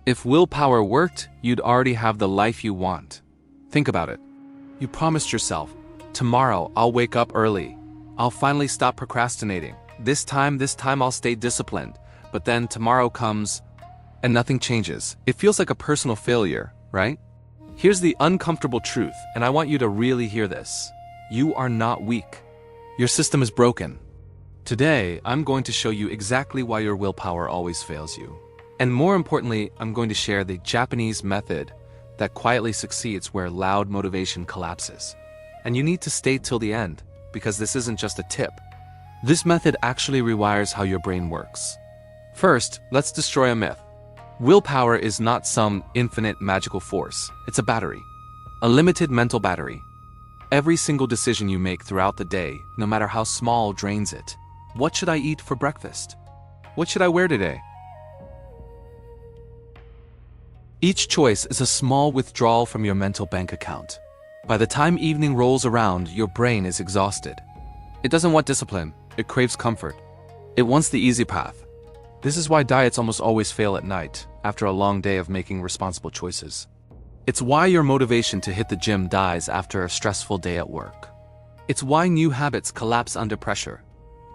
If willpower worked, you'd already have the life you want. Think about it. You promised yourself, tomorrow I'll wake up early. I'll finally stop procrastinating. This time I'll stay disciplined. But then tomorrow comes and nothing changes. It feels like a personal failure, right? Here's the uncomfortable truth, and I want you to really hear this. You are not weak. Your system is broken. Today, I'm going to show you exactly why your willpower always fails you. And more importantly, I'm going to share the Japanese method that quietly succeeds where loud motivation collapses. And you need to stay till the end, because this isn't just a tip. This method actually rewires how your brain works. First, let's destroy a myth. Willpower is not some infinite magical force. It's a battery. A limited mental battery. Every single decision you make throughout the day, no matter how small, drains it. What should I eat for breakfast? What should I wear today? Each choice is a small withdrawal from your mental bank account. By the time evening rolls around, your brain is exhausted. It doesn't want discipline. It craves comfort. It wants the easy path. This is why diets almost always fail at night, after a long day of making responsible choices. It's why your motivation to hit the gym dies after a stressful day at work. It's why new habits collapse under pressure.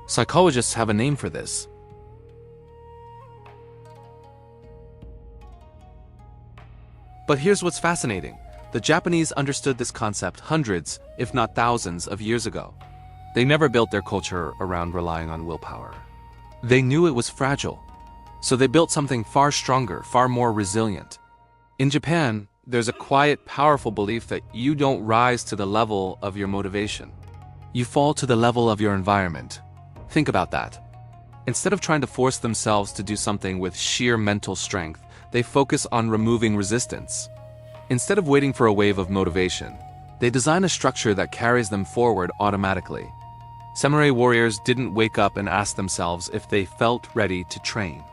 Psychologists have a name for this. But here's what's fascinating. The Japanese understood this concept hundreds, if not thousands, of years ago. They never built their culture around relying on willpower. They knew it was fragile, so they built something far stronger, far more resilient. In Japan, there's a quiet, powerful belief that you don't rise to the level of your motivation. You fall to the level of your environment. Think about that. Instead of trying to force themselves to do something with sheer mental strength, they focus on removing resistance. Instead of waiting for a wave of motivation, they design a structure that carries them forward automatically. Samurai warriors didn't wake up and ask themselves if they felt ready to train.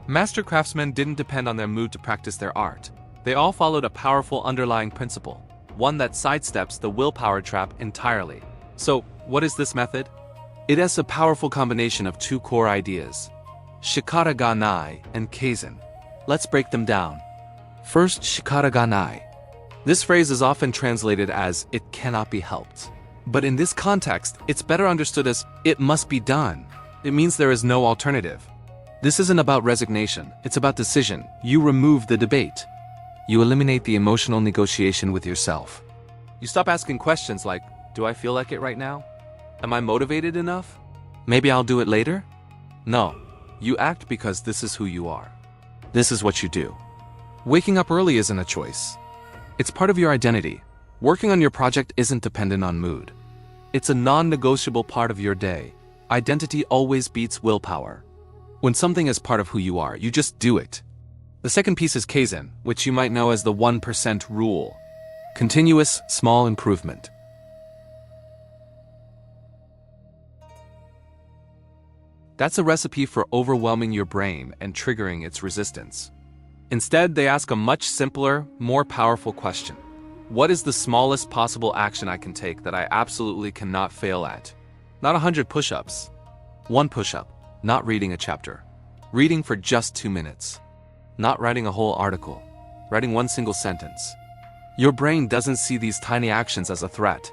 Master craftsmen didn't depend on their mood to practice their art. They all followed a powerful underlying principle, one that sidesteps the willpower trap entirely. So, what is this method? It has a powerful combination of two core ideas, shikata ga nai and Kaizen. Let's break them down. First, shikata ga nai. This phrase is often translated as, it cannot be helped. But in this context, it's better understood as, it must be done. It means there is no alternative. This isn't about resignation, it's about decision. You remove the debate. You eliminate the emotional negotiation with yourself. You stop asking questions like, do I feel like it right now? Am I motivated enough? Maybe I'll do it later? No, you act because this is who you are. This is what you do. Waking up early isn't a choice. It's part of your identity. Working on your project isn't dependent on mood. It's a non-negotiable part of your day. Identity always beats willpower. When something is part of who you are, you just do it. The second piece is Kaizen, which you might know as the 1% rule. Continuous, small improvement. That's a recipe for overwhelming your brain and triggering its resistance. Instead, they ask a much simpler, more powerful question. What is the smallest possible action I can take that I absolutely cannot fail at? Not 100 push-ups. One push-up. Not reading a chapter. Reading for just 2 minutes. Not writing a whole article. Writing one single sentence. Your brain doesn't see these tiny actions as a threat.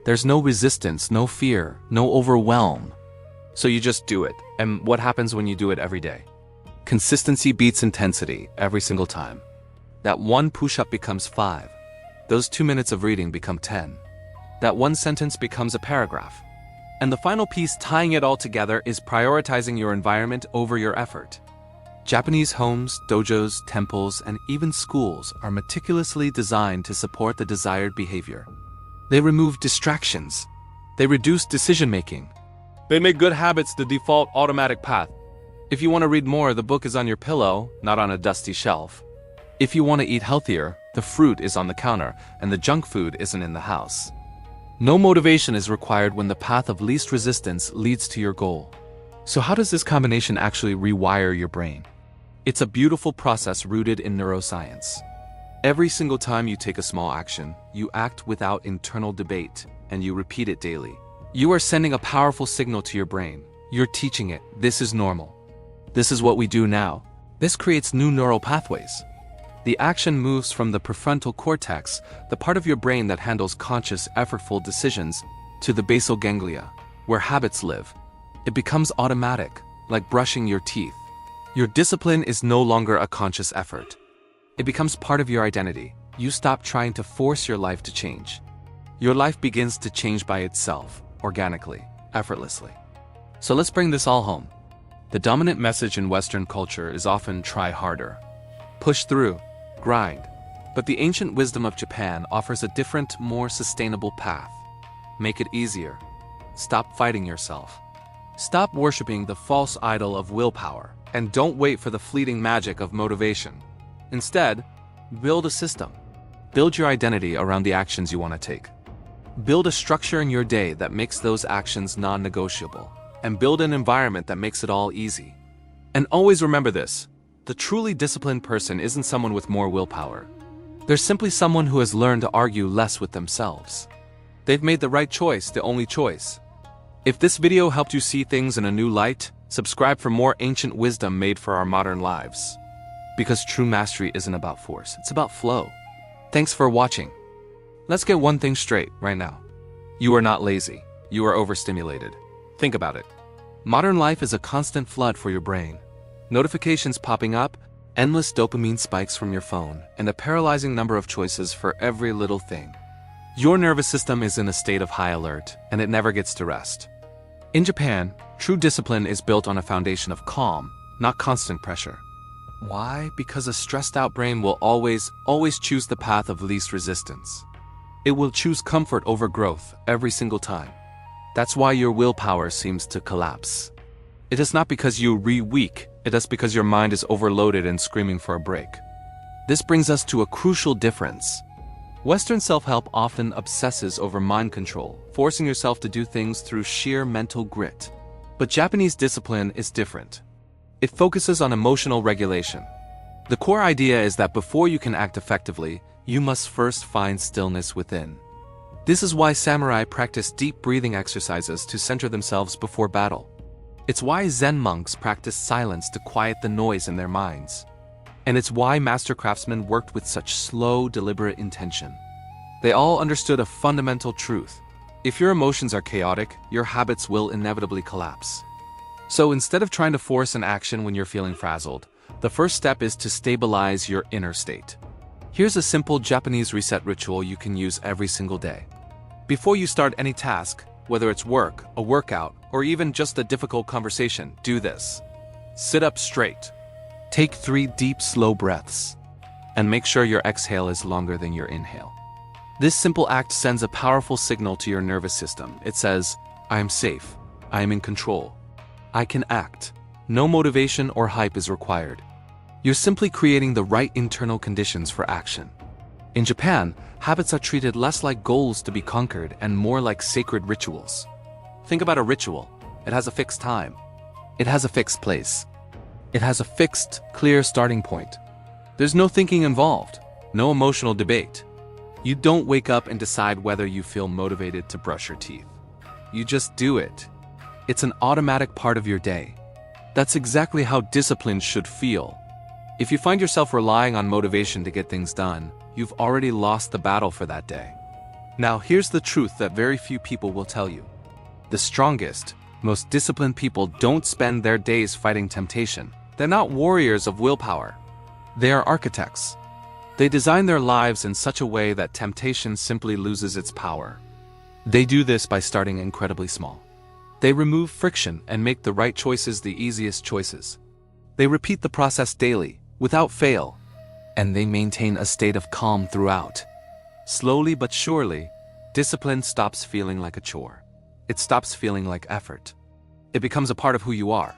There's no resistance, no fear, no overwhelm. So you just do it. And what happens when you do it every day? Consistency beats intensity every single time. That one push-up becomes 5. Those 2 minutes of reading become 10. That one sentence becomes a paragraph. And the final piece tying it all together is prioritizing your environment over your effort. Japanese homes, dojos, temples, and even schools are meticulously designed to support the desired behavior. They remove distractions. They reduce decision-making. They make good habits the default automatic path. If you want to read more, the book is on your pillow, not on a dusty shelf. If you want to eat healthier, the fruit is on the counter, and the junk food isn't in the house. No motivation is required when the path of least resistance leads to your goal. So how does this combination actually rewire your brain? It's a beautiful process rooted in neuroscience. Every single time you take a small action, you act without internal debate, and you repeat it daily. You are sending a powerful signal to your brain. You're teaching it, this is normal. This is what we do now. This creates new neural pathways. The action moves from the prefrontal cortex, the part of your brain that handles conscious, effortful decisions, to the basal ganglia, where habits live. It becomes automatic, like brushing your teeth. Your discipline is no longer a conscious effort. It becomes part of your identity. You stop trying to force your life to change. Your life begins to change by itself, organically, effortlessly. So let's bring this all home. The dominant message in Western culture is often try harder. Push through, grind. But the ancient wisdom of Japan offers a different, more sustainable path. Make it easier. Stop fighting yourself. Stop worshiping the false idol of willpower, and don't wait for the fleeting magic of motivation. Instead, build a system. Build your identity around the actions you want to take. Build a structure in your day that makes those actions non-negotiable, and build an environment that makes it all easy. And always remember this, the truly disciplined person isn't someone with more willpower. They're simply someone who has learned to argue less with themselves. They've made the right choice the only choice. If this video helped you see things in a new light, subscribe for more ancient wisdom made for our modern lives. Because true mastery isn't about force, it's about flow. Thanks for watching. Let's get one thing straight right now. You are not lazy. You are overstimulated. Think about it. Modern life is a constant flood for your brain. Notifications popping up, endless dopamine spikes from your phone, and a paralyzing number of choices for every little thing. Your nervous system is in a state of high alert, and it never gets to rest. In Japan, true discipline is built on a foundation of calm, not constant pressure. Why? Because a stressed out brain will always choose the path of least resistance. It will choose comfort over growth every single time. That's why your willpower seems to collapse. It is not because you're weak, it is because your mind is overloaded and screaming for a break. This brings us to a crucial difference. Western self-help often obsesses over mind control, forcing yourself to do things through sheer mental grit. But Japanese discipline is different. It focuses on emotional regulation. The core idea is that before you can act effectively, you must first find stillness within. This is why samurai practice deep breathing exercises to center themselves before battle. It's why Zen monks practice silence to quiet the noise in their minds. And it's why master craftsmen worked with such slow, deliberate intention. They all understood a fundamental truth. If your emotions are chaotic, your habits will inevitably collapse. So instead of trying to force an action when you're feeling frazzled, the first step is to stabilize your inner state. Here's a simple Japanese reset ritual you can use every single day. Before you start any task, whether it's work, a workout, or even just a difficult conversation, do this. Sit up straight. Take 3 deep, slow breaths. And make sure your exhale is longer than your inhale. This simple act sends a powerful signal to your nervous system. It says, I am safe. I am in control. I can act. No motivation or hype is required. You're simply creating the right internal conditions for action. In Japan, habits are treated less like goals to be conquered and more like sacred rituals. Think about a ritual. It has a fixed time. It has a fixed place. It has a fixed, clear starting point. There's no thinking involved, no emotional debate. You don't wake up and decide whether you feel motivated to brush your teeth. You just do it. It's an automatic part of your day. That's exactly how discipline should feel. If you find yourself relying on motivation to get things done, you've already lost the battle for that day. Now here's the truth that very few people will tell you. The strongest, most disciplined people don't spend their days fighting temptation. They're not warriors of willpower. They are architects. They design their lives in such a way that temptation simply loses its power. They do this by starting incredibly small. They remove friction and make the right choices the easiest choices. They repeat the process daily, without fail, and they maintain a state of calm throughout. Slowly but surely, discipline stops feeling like a chore. It stops feeling like effort. It becomes a part of who you are.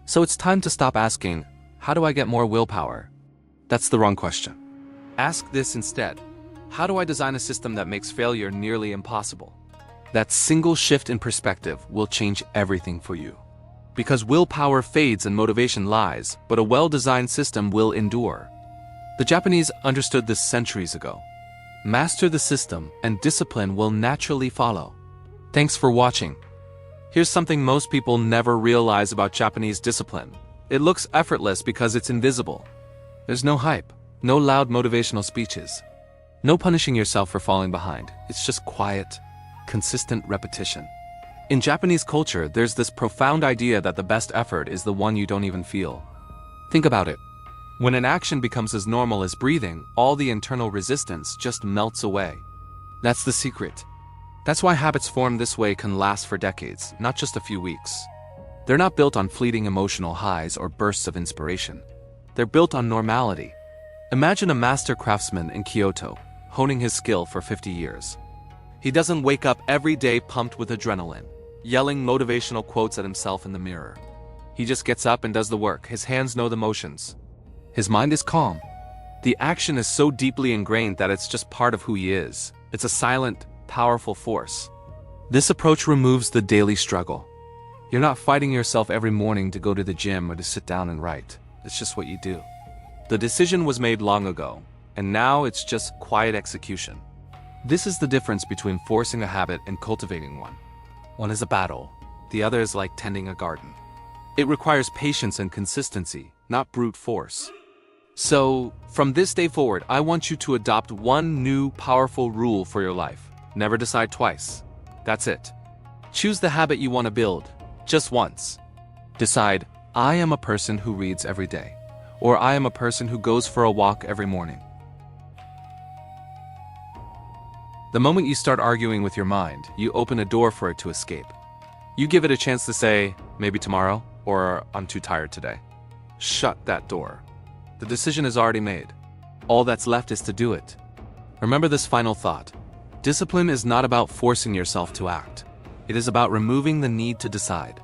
So it's time to stop asking, how do I get more willpower? That's the wrong question. Ask this instead. How do I design a system that makes failure nearly impossible? That single shift in perspective will change everything for you. Because willpower fades and motivation lies, but a well-designed system will endure. The Japanese understood this centuries ago. Master the system and discipline will naturally follow. Thanks for watching. Here's something most people never realize about Japanese discipline. It looks effortless because it's invisible. There's no hype, no loud motivational speeches, no punishing yourself for falling behind. It's just quiet, consistent repetition. In Japanese culture, there's this profound idea that the best effort is the one you don't even feel. Think about it. When an action becomes as normal as breathing, all the internal resistance just melts away. That's the secret. That's why habits formed this way can last for decades, not just a few weeks. They're not built on fleeting emotional highs or bursts of inspiration. They're built on normality. Imagine a master craftsman in Kyoto, honing his skill for 50 years. He doesn't wake up every day pumped with adrenaline, yelling motivational quotes at himself in the mirror. He just gets up and does the work. His hands know the motions. His mind is calm. The action is so deeply ingrained that it's just part of who he is. It's a silent, powerful force. This approach removes the daily struggle. You're not fighting yourself every morning to go to the gym or to sit down and write. It's just what you do. The decision was made long ago, and now it's just quiet execution. This is the difference between forcing a habit and cultivating one. One is a battle, the other is like tending a garden. It requires patience and consistency, not brute force. So, from this day forward, I want you to adopt one new, powerful rule for your life. Never decide twice. That's it. Choose the habit you want to build, just once. Decide, I am a person who reads every day, or I am a person who goes for a walk every morning. The moment you start arguing with your mind, you open a door for it to escape. You give it a chance to say, maybe tomorrow, or I'm too tired today. Shut that door. The decision is already made. All that's left is to do it. Remember this final thought. Discipline is not about forcing yourself to act. It is about removing the need to decide.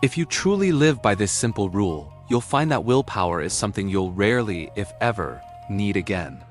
If you truly live by this simple rule, you'll find that willpower is something you'll rarely, if ever, need again.